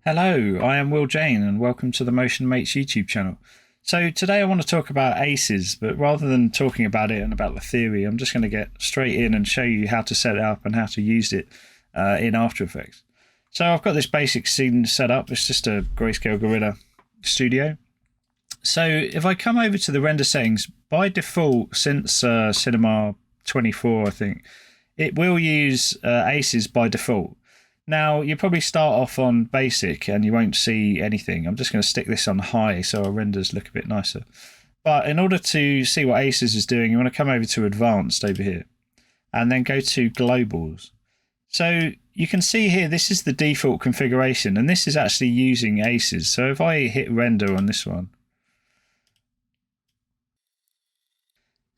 Hello, I am Will Jane and welcome to the Motion Mates YouTube channel. So today I want to talk about ACES, but rather than talking about it and about the theory, I'm just going to get straight in and show you how to set it up and how to use it in After Effects. So I've got this basic scene set up. It's just a Grayscale Gorilla Studio. So if I come over to the render settings, by default, since Cinema 24, I think, it will use ACES by default. Now, you probably start off on basic and you won't see anything. I'm just going to stick this on high so our renders look a bit nicer. But in order to see what ACES is doing, you want to come over to advanced over here and then go to globals. So you can see here, this is the default configuration and this is actually using ACES. So if I hit render on this one,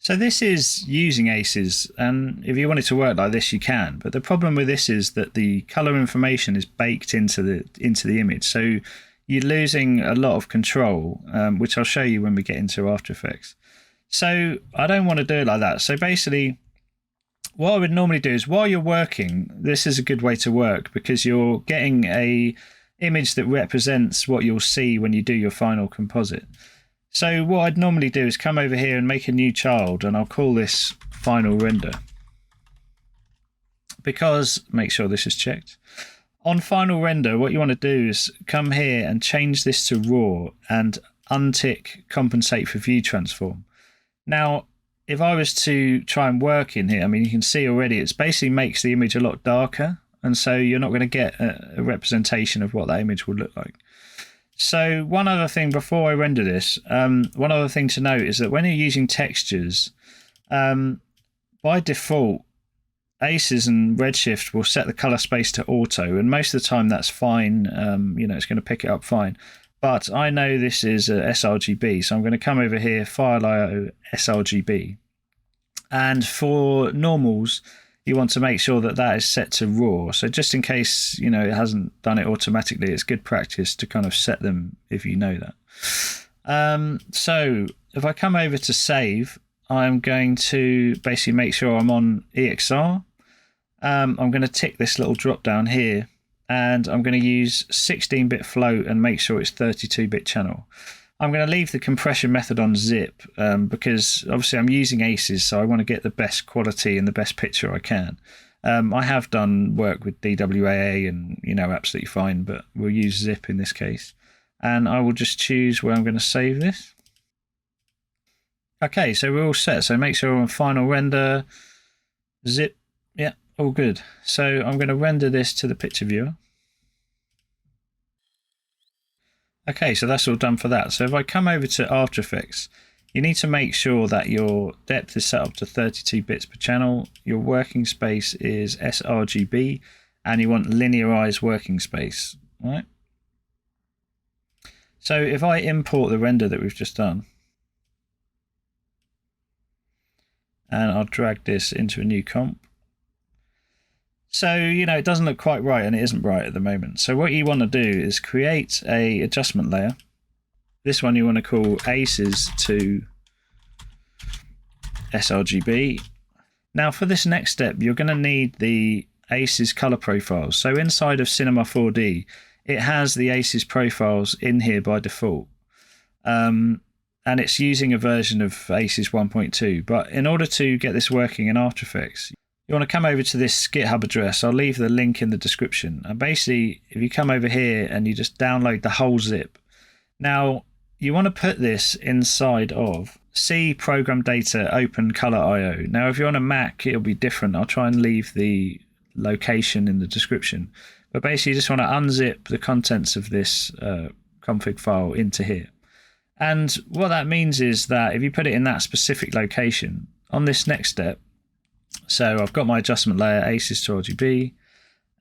so this is using ACES, and if you want it to work like this, you can. But the problem with this is that the color information is baked into the image, so you're losing a lot of control, which I'll show you when we get into After Effects. So I don't want to do it like that. So basically, what I would normally do is while you're working, this is a good way to work because you're getting a image that represents what you'll see when you do your final composite. So what I'd normally do is come over here and make a new child, and I'll call this final render, because make sure this is checked. On final render, what you want to do is come here and change this to raw and untick compensate for view transform. Now, if I was to try and work in here, I mean, you can see already it's basically makes the image a lot darker, and so you're not going to get a representation of what that image would look like. So one other thing before I render this, one other thing to note is that when you're using textures, by default, ACES and Redshift will set the color space to auto, and most of the time that's fine. It's going to pick it up fine. But I know this is a sRGB, so I'm going to come over here, File IO sRGB, and for normals, you want to make sure that that is set to raw. So just in case, it hasn't done it automatically, it's good practice to kind of set them if you know that. So if I come over to save, I'm going to basically make sure I'm on EXR. I'm going to tick this little drop down here and I'm going to use 16-bit float and make sure it's 32-bit channel. I'm going to leave the compression method on zip because obviously I'm using ACES, so I want to get the best quality and the best picture I can. I have done work with DWAA and, absolutely fine, but we'll use zip in this case. And I will just choose where I'm going to save this. Okay, so we're all set. So make sure we're on final render, zip, yeah, all good. So I'm going to render this to the picture viewer. Okay, so that's all done for that. So if I come over to After Effects, you need to make sure that your depth is set up to 32 bits per channel, your working space is sRGB, and you want linearized working space, right? So if I import the render that we've just done, and I'll drag this into a new comp. So, it doesn't look quite right and it isn't right at the moment. So what you want to do is create a adjustment layer. This one you want to call ACES to sRGB. Now for this next step, you're going to need the ACES color profiles. So inside of Cinema 4D, it has the ACES profiles in here by default. And it's using a version of ACES 1.2. But in order to get this working in After Effects, you want to come over to this GitHub address. I'll leave the link in the description. And basically, if you come over here and you just download the whole zip. Now, you want to put this inside of C ProgramData OpenColorIO. Now, if you're on a Mac, it'll be different. I'll try and leave the location in the description. But basically, you just want to unzip the contents of this config file into here. And what that means is that if you put it in that specific location, on this next step, so I've got my adjustment layer, ACES to RGB,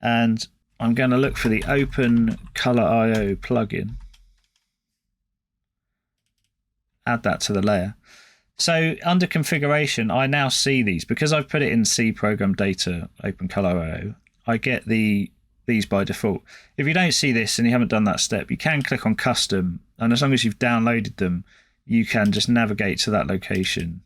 and I'm going to look for the OpenColorIO plugin. Add that to the layer. So under configuration, I now see these. Because I've put it in C ProgramData OpenColorIO, I get these by default. If you don't see this and you haven't done that step, you can click on custom, and as long as you've downloaded them, you can just navigate to that location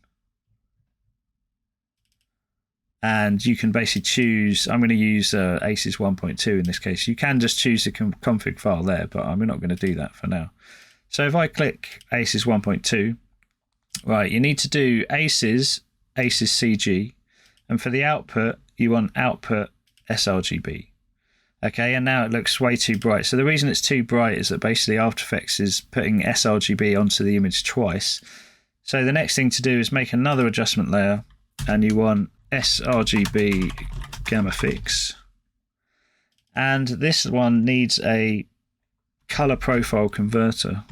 and you can basically choose. I'm going to use ACES 1.2 in this case. You can just choose the config file there, but I'm not going to do that for now. So if I click ACES 1.2, right, you need to do ACES CG, and for the output, you want output sRGB. Okay, and now it looks way too bright. So the reason it's too bright is that basically After Effects is putting sRGB onto the image twice. So the next thing to do is make another adjustment layer, and you want sRGB gamma fix. And this one needs a color profile converter.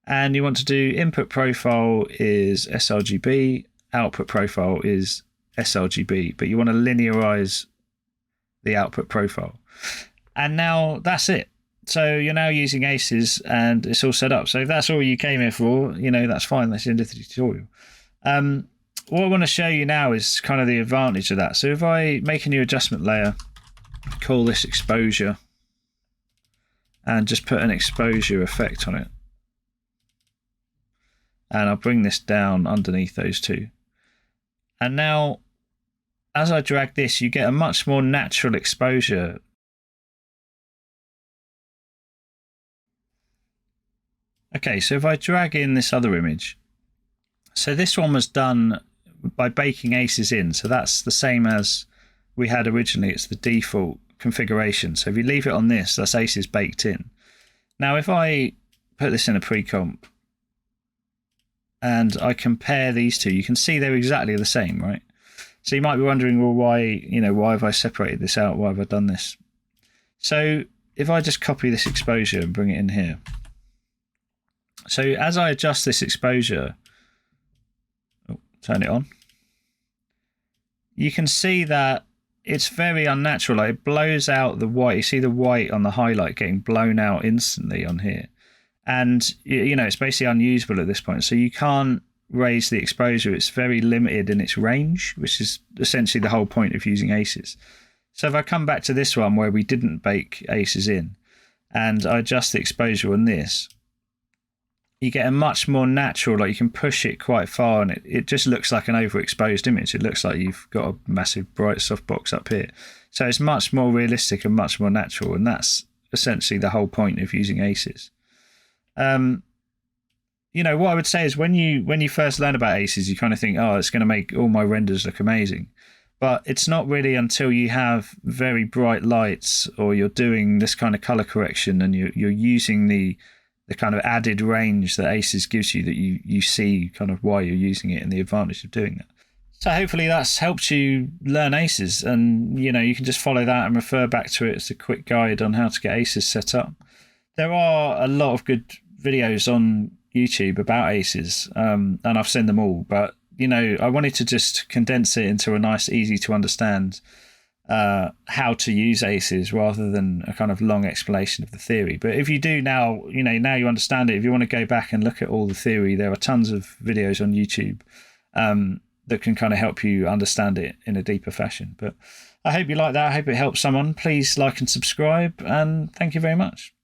And you want to do input profile is sRGB, output profile is sRGB, but you want to linearize the output profile. And now that's it. So you're now using ACES and it's all set up. So if that's all you came here for, that's fine. That's the end of the tutorial. What I want to show you now is kind of the advantage of that. So if I make a new adjustment layer, call this exposure, and just put an exposure effect on it. And I'll bring this down underneath those two. And now, as I drag this, you get a much more natural exposure. Okay, so if I drag in this other image, so this one was done by baking ACES in. So that's the same as we had originally. It's the default configuration. So if you leave it on this, that's ACES baked in. Now, if I put this in a pre-comp, and I compare these two, you can see they're exactly the same, right? So you might be wondering, well, why have I separated this out? Why have I done this? So if I just copy this exposure and bring it in here. So as I adjust this exposure, turn it on, you can see that it's very unnatural. Like it blows out the white. You see the white on the highlight getting blown out instantly on here. And, it's basically unusable at this point. So you can't raise the exposure. It's very limited in its range, which is essentially the whole point of using ACES. So if I come back to this one where we didn't bake ACES in, and I adjust the exposure on this, you get a much more natural, like you can push it quite far, and it just looks like an overexposed image. It looks like you've got a massive bright softbox up here. So it's much more realistic and much more natural, and that's essentially the whole point of using ACES. What I would say is when you first learn about ACES, you kind of think, oh, it's going to make all my renders look amazing. But it's not really until you have very bright lights, or you're doing this kind of color correction, and you're using the kind of added range that ACES gives you, that you see kind of why you're using it and the advantage of doing that. So hopefully that's helped you learn ACES, and you can just follow that and refer back to it as a quick guide on how to get ACES set up. There are a lot of good videos on YouTube about ACES, and I've seen them all, but I wanted to just condense it into a nice, easy to understand how to use ACES rather than a kind of long explanation of the theory. But if you do now, now you understand it. If you want to go back and look at all the theory, there are tons of videos on YouTube that can kind of help you understand it in a deeper fashion. But I hope you like that. I hope it helps someone. Please like and subscribe, and thank you very much.